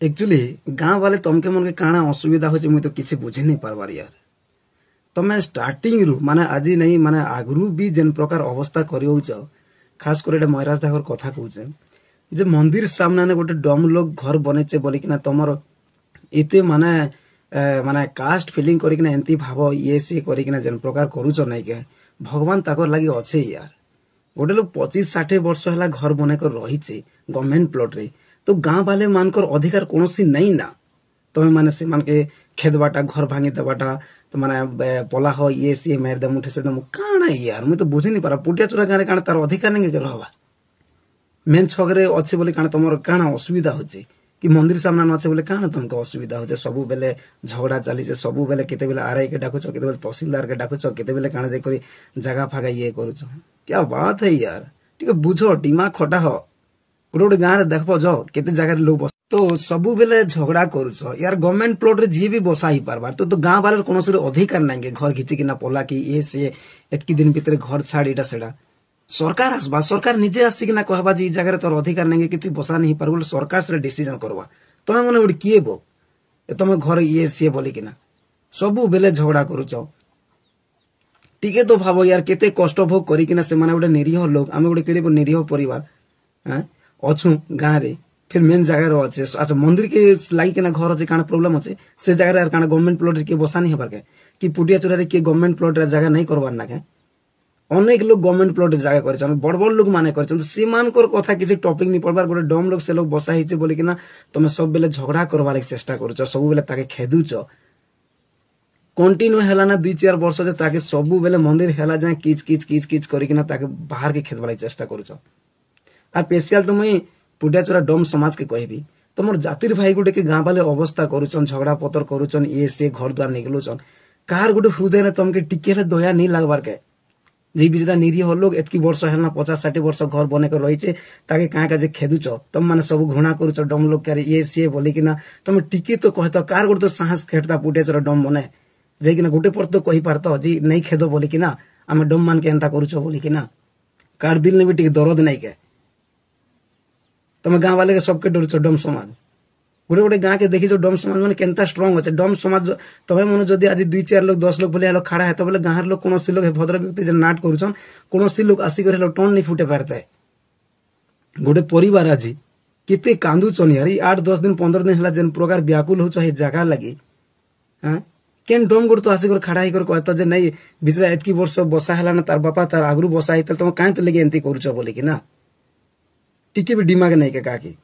actually गाँ वाले तुमके मन के काଣା असुविधा हो मुझे तो किसी बुझे नहीं पारबार यार तमें स्टार्टिंग रु माने आज नहीं माने आगरू भी जेन प्रकार अवस्था कर खास कर महाराज दाकर कथा कहचे जे मंदिर सामने ने गोटे डम लोग घर बनेचे बोलिकिना तुमर इते माने माने कास्ट फिलिंग करिकिना एंती भाव ये सी करिकिना जेन प्रकार करूच नहीं के भगवान ताकर लगी अच्छे यार गोटे लोग 25-60 वर्ष है घर बने कर रही गवर्नमेंट प्लॉट रे तो गाँ वाले मानकर अधिकार कौन नहीं ना तुम्हें माने से मान के खेद बाटा घर भांगी देवाटा तो माने पला हो ये सी मेर दम उठे से दम काना यार मुझे तो बुझे नहीं पारा पुटिया चुरा गाँव काना तार अधिकार नहीं के रहबा मेन छगरे अच्छे बोले काना तुम काना असुविधा होचे कि मंदिर सामने अच्छे बोले काना तुमको असुविधा होचे सबु बेले झगड़ा चली सबु बेले केते बेले आरआई के डाकुछ केते बेले तहसीलदार के डाकुछ केते बेले काना जे करी जगह फागा ये करूछ क्या बात है यार ठीक बुझो दिमाग खटा हो गोटे गोटे गाँव देखो जाओ केते जगह लोग बस तो सबु बेले झगड़ा करूछ यार गवर्नमेंट प्लॉट रे जी भी बसा ही पारबार तो गाँव वाले कौन अधिकार नहीं घर घिचिकिना पला कि ये सी एतकी दिन भितर घर छाड़ इटा सेटा सरकार आसबा सरकार निजे आसिकिना कहबा जे जगह तोर अधिकार नहीं कि तू बसा नहीं पार सरकार से डिसीजन करवा तुम मैंने गोटे किए बो तुम घर ये सी बोलिकिना सबु बेले झगड़ा करूछ टिके तो भाव यार केते कष्ट भोग करिकिना से माने गोटे निरीह लोग आमे गोटे केड़े निरीह परिवार अच्छू गाँव रे फिर मेन जगह अच्छे अच्छा मंदिर के लागिकिना घर अच्छे काना प्रोब्लेम अच्छे से जगह काना गवर्नमेंट प्लॉट रे के बसा नहीं हबार के कि पुटिया चुरा रे के गवर्नमेंट प्लॉट रे जगह नहीं करबार ना के अनेक लोग गवर्नमेंट प्लॉट जगह कर बड़ बड़ लोग माने कर कथा किसी टॉपिक नहीं पड़बार गोटे डम लोग से लोग बसा ही बोलिकिना तुम सब बेले झगड़ा करवार चेष्टा करुच सब बेले ताके खेदुच कंटिन्यू है ना 2-4 वर्ष ताके सबु बेले मंदिर है जाए किच किच किच किच करिकिना ताके बाहर के खेदवार चेष्टा करुच आ स्पेशल तो मुई पुटिया चोरा डम समाज के कहबी तुम जातिर भाई गोटे के गाँव वाले अवस्था करुचन झगड़ा पतर करुचन ये से घर द्वार निकलुचन कार गोटे हृदय ने तुमके टिके दया नहीं लगवार के जी बिजरा निरीह लोग एतकी वर्ष है ना 50-60 वर्ष घर बने कर रही ताके क्या का खेदुच तुम मैंने सब घृणा करुच डम लोग क्या ये सी बोलिकिना तुम टिके तो कहत कार गोटे तो साहस खेटता पुटिया चोरा डम बने जाइकिना गोटे पर तो कही पारत जी नहीं खेद बोलिकिना आम डम मान के एंता करुच बोलिकिना कार दिल ने भी टिके दरद नहीं के तुम गाँव वाले के सबके डरुच डम समाज गोटे गोटे गाँ के देखी डम समाज मैंने केनता स्ट्रंग अच्छे डम समाज तुम्हें मन जदि आज 2-4 लोग 10 लोग बोले खड़ा है तो बोले गाँव लोग कौन लोग भद्र व्यक्ति नाट करुचन कौन लोग आसिक टन नहीं फुटे पारता है गोटे परिवार आज केते कांदुचन यार 8-10 दिन 15 दिन है जेन प्रकार व्याकुल हो जगह लगी हाँ केन डम गोटे तो आसिक खड़ा होकर कहता जे नहीं बिचरा एतकी वर्ष बसा है ना तार बापा तार आगरू बसा है तुम कहीं तो लगे एंती करुच बोलिकिना टिके भी दिमाग नहीं के काकी